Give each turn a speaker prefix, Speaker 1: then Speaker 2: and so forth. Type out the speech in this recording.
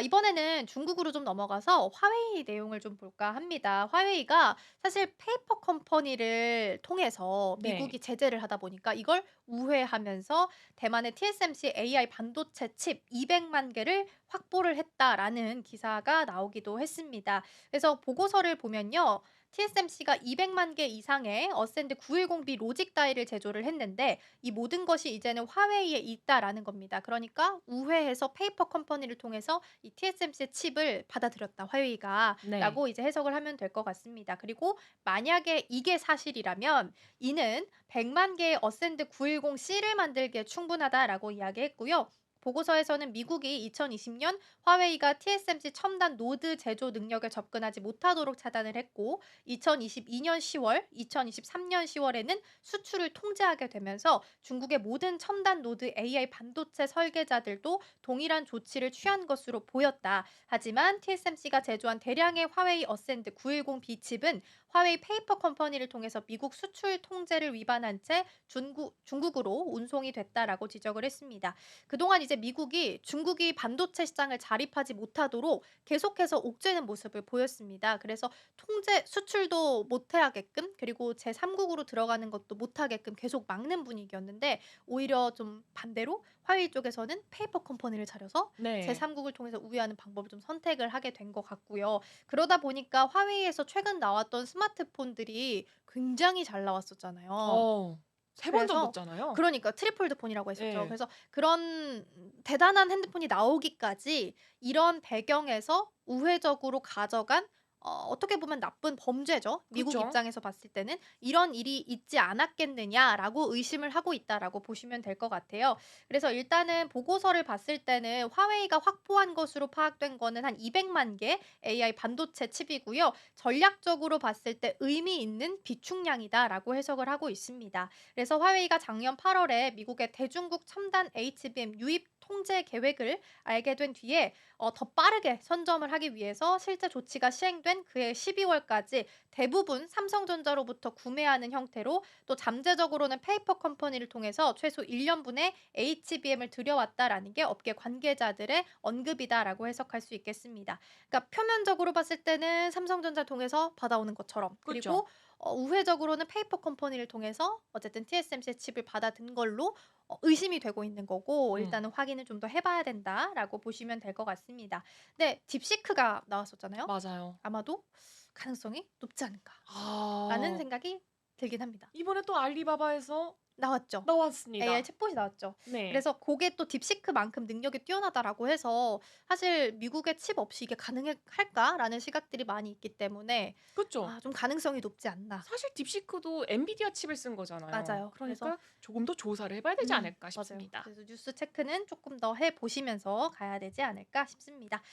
Speaker 1: 이번에는 중국으로 좀 넘어가서 화웨이 내용을 좀 볼까 합니다. 화웨이가 사실 페이퍼 컴퍼니를 통해서
Speaker 2: 네.
Speaker 1: 미국이 제재를 하다 보니까 이걸 우회하면서 대만의 TSMC AI 반도체 칩 200만 개를 확보를 했다라는 기사가 나오기도 했습니다. 그래서 보고서를 보면요. TSMC가 200만 개 이상의 어센드 910B 로직 다이를 제조를 했는데 이 모든 것이 이제는 화웨이에 있다라는 겁니다. 그러니까 우회해서 페이퍼 컴퍼니를 통해서 이 TSMC의 칩을 받아들였다,
Speaker 2: 네.
Speaker 1: 화웨이가.라고 이제 해석을 하면 될 것 같습니다. 그리고 만약에 이게 사실이라면 이는 100만 개의 어센드 910C를 만들기에 충분하다라고 이야기했고요. 보고서에서는 미국이 2020년 화웨이가 TSMC 첨단 노드 제조 능력에 접근하지 못하도록 차단을 했고 2022년 10월, 2023년 10월에는 수출을 통제하게 되면서 중국의 모든 첨단 노드 AI 반도체 설계자들도 동일한 조치를 취한 것으로 보였다. 하지만 TSMC가 제조한 대량의 화웨이 어센드 910B 칩은 화웨이 페이퍼 컴퍼니를 통해서 미국 수출 통제를 위반한 채 중국으로 운송이 됐다라고 지적을 했습니다. 그동안 이제 미국이 중국이 반도체 시장을 자립하지 못하도록 계속해서 옥죄는 모습을 보였습니다. 그래서 통제 수출도 못해 하게끔 그리고 제3국으로 들어가는 것도 못 하게끔 계속 막는 분위기였는데 오히려 좀 반대로 화웨이 쪽에서는 페이퍼 컴퍼니를 차려서
Speaker 2: 네.
Speaker 1: 제3국을 통해서 우회하는 방법을 좀 선택을 하게 된 것 같고요. 그러다 보니까 화웨이에서 최근 나왔던 스마트폰들이 굉장히 잘 나왔었잖아요.
Speaker 2: 어. 3번
Speaker 1: 그래서
Speaker 2: 정도잖아요.
Speaker 1: 그러니까 트리플드 폰이라고 했었죠.
Speaker 2: 예.
Speaker 1: 그래서 그런 대단한 핸드폰이 나오기까지 이런 배경에서 우회적으로 가져간 어떻게 보면 나쁜 범죄죠. 미국
Speaker 2: 그쵸.
Speaker 1: 입장에서 봤을 때는 '이런 일이 있지 않았겠느냐.'라고 의심을 하고 있다라고 보시면 될 것 같아요. 그래서 일단은 보고서를 봤을 때는 화웨이가 확보한 것으로 파악된 거는 한 200만 개 AI 반도체 칩이고요. 전략적으로 봤을 때 의미 있는 비축량이다라고 해석을 하고 있습니다. 그래서 화웨이가 작년 8월에 미국의 대중국 첨단 HBM 유입 통제 계획을 알게 된 뒤에 더 빠르게 선점을 하기 위해서 실제 조치가 시행된 그해 12월까지 대부분 삼성전자로부터 구매하는 형태로 또 잠재적으로는 페이퍼 컴퍼니를 통해서 최소 1년분의 HBM을 들여왔다라는 게 업계 관계자들의 언급이다라고 해석할 수 있겠습니다. 그러니까 표면적으로 봤을 때는 삼성전자 통해서 받아오는 것처럼
Speaker 2: 그쵸.
Speaker 1: 그리고 우회적으로는 페이퍼 컴퍼니를 통해서 어쨌든 TSMC의 칩을 받아든 걸로 의심이 되고 있는 거고
Speaker 2: 음.
Speaker 1: 일단은 확인을 좀 더 해 봐야 된다라고 보시면 될 것 같습니다. 근데 딥시크가 나왔었잖아요.
Speaker 2: 맞아요.
Speaker 1: 아마도 '가능성이 높지 않을까.'라는
Speaker 2: 아.
Speaker 1: 생각이 들긴 합니다.
Speaker 2: 이번에 또 알리바바에서
Speaker 1: 나왔죠. AI
Speaker 2: 나왔습니다.
Speaker 1: 챗봇이 나왔죠.
Speaker 2: 네.
Speaker 1: 그래서 고게 또 딥시크만큼 능력이 뛰어나다라고 해서 사실 '미국의 칩 없이 이게 가능할까?'라는 시각들이 많이 있기 때문에
Speaker 2: 그쵸.
Speaker 1: 좀 가능성이 높지 않나.
Speaker 2: 사실 딥시크도 엔비디아 칩을 쓴 거잖아요.
Speaker 1: 맞아요. 그래서
Speaker 2: 그러니까 조금 더 조사를 해 봐야 되지 않을까
Speaker 1: 맞아요.
Speaker 2: 싶습니다.
Speaker 1: 그래서 뉴스 체크는 조금 더 해 보시면서 가야 되지 않을까 싶습니다.